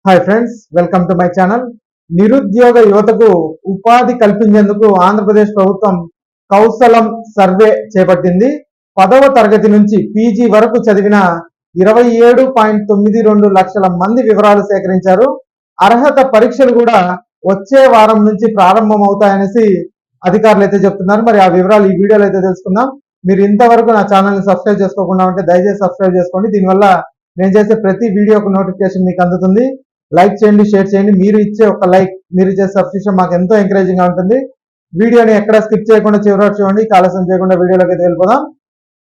Hi friends, welcome to my channel. నిరుద్యోగ యువతకు ఉపాధి కల్పించేందుకు ఆంధ్రప్రదేశ్ ప్రభుత్వం కౌశలం సర్వే చేపట్టింది. 10వ తరగతి నుంచి పీజీ వరకు చదివిన 27.92 లక్షల మంది వివరాలు సేకరించారు. అర్హత పరీక్షలు కూడా వచ్చే వారం నుంచి ప్రారంభమవుతాయనేసి అధికారులు అయితే చెప్తున్నారు. మరి ఆ వివరాలు ఈ వీడియోలో అయితే తెలుసుకుందాం. మీరు ఇంతవరకు నా ఛానల్ని సబ్స్క్రైబ్ చేసుకోకుండా ఉంటే దయచేసి సబ్స్క్రైబ్ చేసుకోండి. దీనివల్ల నేను చేసే ప్రతి వీడియోకు నోటిఫికేషన్ మీకు అందుతుంది. లైక్ చేయండి, షేర్ చేయండి. మీరు ఇచ్చే ఒక లైక్, మీరు చేసే సబ్స్క్రిప్షన్ మాకు ఎంతో ఎంకరేజింగ్ గా ఉంటుంది. వీడియోని ఎక్కడ స్కిప్ చేయకుండా చివరి చూడండి. ఆలస్యం చేయకుండా వీడియోలోకి అయితే వెళ్ళిపోదాం.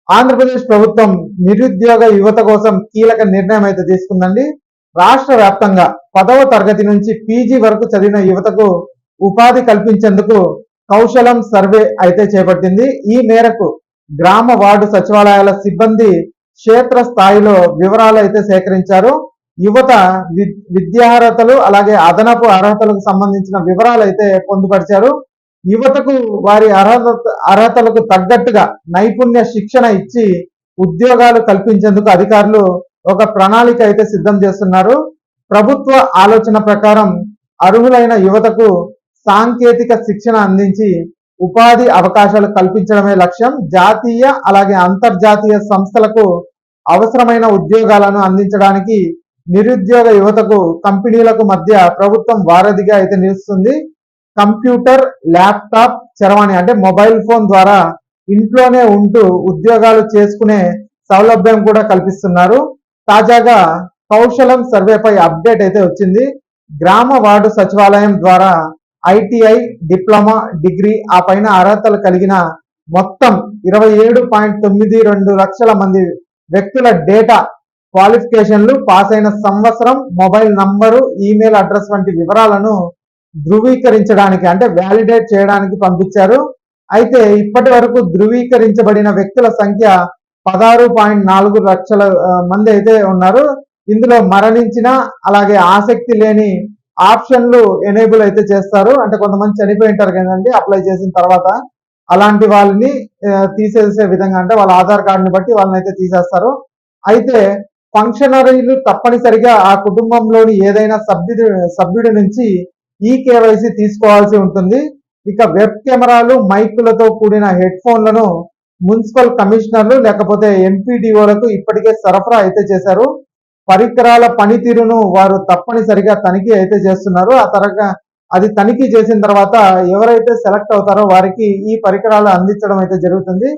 ఆంధ్రప్రదేశ్ ప్రభుత్వం నిరుద్యోగ యువత కోసం కీలక నిర్ణయం అయితే తీసుకుందండి. రాష్ట్ర వ్యాప్తంగా 10వ తరగతి నుంచి పీజీ వరకు చదివిన యువతకు ఉపాధి కల్పించేందుకు కౌశలం సర్వే అయితే చేపట్టింది. ఈ మేరకు గ్రామ వార్డు సచివాలయాల సిబ్బంది క్షేత్ర స్థాయిలో వివరాలు అయితే సేకరించారు. యువత విద్యార్హతలు అలాగే అదనపు అర్హతలకు సంబంధించిన వివరాలు అయితే పొందుపరిచారు. యువతకు వారి అర్హతలకు తగ్గట్టుగా నైపుణ్య శిక్షణ ఇచ్చి ఉద్యోగాలు కల్పించేందుకు అధికారులు ఒక ప్రణాళిక అయితే సిద్ధం చేస్తున్నారు. ప్రభుత్వ ఆలోచన ప్రకారం అర్హులైన యువతకు సాంకేతిక శిక్షణ అందించి ఉపాధి అవకాశాలు కల్పించడమే లక్ష్యం. జాతీయ అలాగే అంతర్జాతీయ సంస్థలకు అవసరమైన ఉద్యోగాలను అందించడానికి నిరుద్యోగ యువతకు కంపెనీలకు మధ్య ప్రభుత్వం వారధిగా అయితే నిలుస్తుంది. కంప్యూటర్, ల్యాప్టాప్ చరవాణి అంటే మొబైల్ ఫోన్ ద్వారా ఇంట్లోనే ఉంటూ ఉద్యోగాలు చేసుకునే సౌలభ్యం కూడా కల్పిస్తున్నారు. తాజాగా కౌశలం సర్వేపై అప్డేట్ అయితే వచ్చింది. గ్రామ వార్డు సచివాలయం ద్వారా ఐటీఐ, డిప్లొమా, డిగ్రీ ఆ పైన అర్హతలు కలిగిన మొత్తం 27.92 లక్షల మంది వ్యక్తుల డేటా, క్వాలిఫికేషన్లు, పాస్ అయిన సంవత్సరం, మొబైల్ నంబరు, ఈమెయిల్ అడ్రస్ వంటి వివరాలను ధృవీకరించడానికి అంటే వ్యాలిడేట్ చేయడానికి పంపించారు. అయితే ఇప్పటి వరకు ధృవీకరించబడిన వ్యక్తుల సంఖ్య 16.4 లక్షల మంది అయితే ఉన్నారు. ఇందులో మరణించిన అలాగే ఆసక్తి లేని ఆప్షన్లు ఎనేబుల్ అయితే చేస్తారు. అంటే కొంతమంది చనిపోయి ఉంటారు కదండి అప్లై చేసిన తర్వాత, అలాంటి వాళ్ళని తీసేసే విధంగా అంటే వాళ్ళ ఆధార్ కార్డుని బట్టి వాళ్ళని అయితే తీసేస్తారు. అయితే ఫంక్షనరీలు తప్పనిసరిగా ఆ కుటుంబంలోని ఏదైనా సభ్యుడి నుంచి ఈ కేవైసీ తీసుకోవాల్సి ఉంటుంది. ఇక వెబ్ కెమెరాలు, మైకులతో కూడిన హెడ్ ఫోన్లను మున్సిపల్ కమిషనర్లు లేకపోతే ఎంపీడీఓలకు ఇప్పటికే సరఫరా అయితే చేశారు. పరికరాల పనితీరును వారు తప్పనిసరిగా తనిఖీ అయితే చేస్తున్నారు. అది తనిఖీ చేసిన తర్వాత ఎవరైతే సెలెక్ట్ అవుతారో వారికి ఈ పరికరాలు అందించడం అయితే జరుగుతుంది.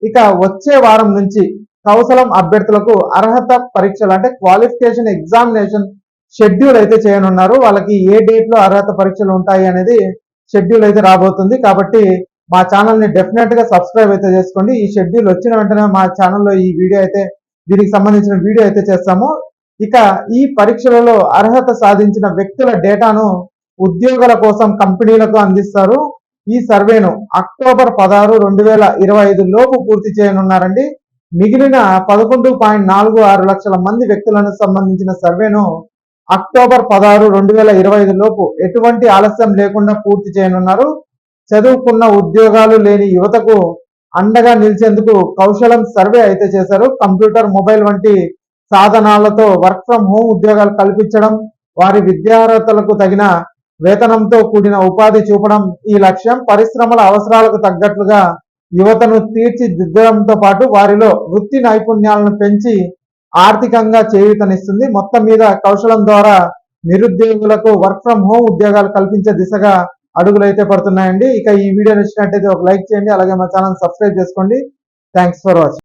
ఇక వచ్చే వారం నుంచి కౌశలం అభ్యర్థులకు అర్హత పరీక్షలు అంటే క్వాలిఫికేషన్ ఎగ్జామినేషన్ షెడ్యూల్ అయితే చేయనున్నారు. వాళ్ళకి ఏ డేట్ లో అర్హత పరీక్షలు ఉంటాయి అనేది షెడ్యూల్ అయితే రాబోతుంది. కాబట్టి మా ఛానల్ని డెఫినెట్ గా సబ్స్క్రైబ్ అయితే చేసుకోండి. ఈ షెడ్యూల్ వచ్చిన వెంటనే మా ఛానల్లో ఈ వీడియో అయితే దీనికి సంబంధించిన వీడియో అయితే చేస్తాము. ఇక ఈ పరీక్షలలో అర్హత సాధించిన వ్యక్తుల డేటాను ఉద్యోగుల కోసం కంపెనీలకు అందిస్తారు. ఈ సర్వేను అక్టోబర్ 16, 2025 లోపు పూర్తి చేయనున్నారండి. మిగిలిన 11.46 లక్షల మంది వ్యక్తులను సంబంధించిన సర్వేను అక్టోబర్ 16, 2025 లోపు ఎటువంటి ఆలస్యం లేకుండా పూర్తి చేయనున్నారు. చదువుకున్న ఉద్యోగాలు లేని యువతకు అండగా నిలిచేందుకు కౌశలం సర్వే అయితే చేశారు. కంప్యూటర్, మొబైల్ వంటి సాధనాలతో వర్క్ ఫ్రం హోమ్ ఉద్యోగాలు కల్పించడం, వారి విద్యార్హతలకు తగిన వేతనంతో కూడిన ఉపాధి చూపడం ఈ లక్ష్యం. పరిశ్రమల అవసరాలకు తగ్గట్లుగా యువతను తీర్చిదిద్దడంతో పాటు వారిలో వృత్తి నైపుణ్యాలను పెంచి ఆర్థికంగా చేయూతనిస్తుంది. మొత్తం మీద కౌశలం ద్వారా నిరుద్యోగులకు వర్క్ ఫ్రం హోమ్ ఉద్యోగాలు కల్పించే దిశగా అడుగులు అయితే పడుతున్నాయండి. ఇక ఈ వీడియో నచ్చినట్టయితే ఒక లైక్ చేయండి, అలాగే మా ఛానల్ సబ్స్క్రైబ్ చేసుకోండి. Thanks for watching.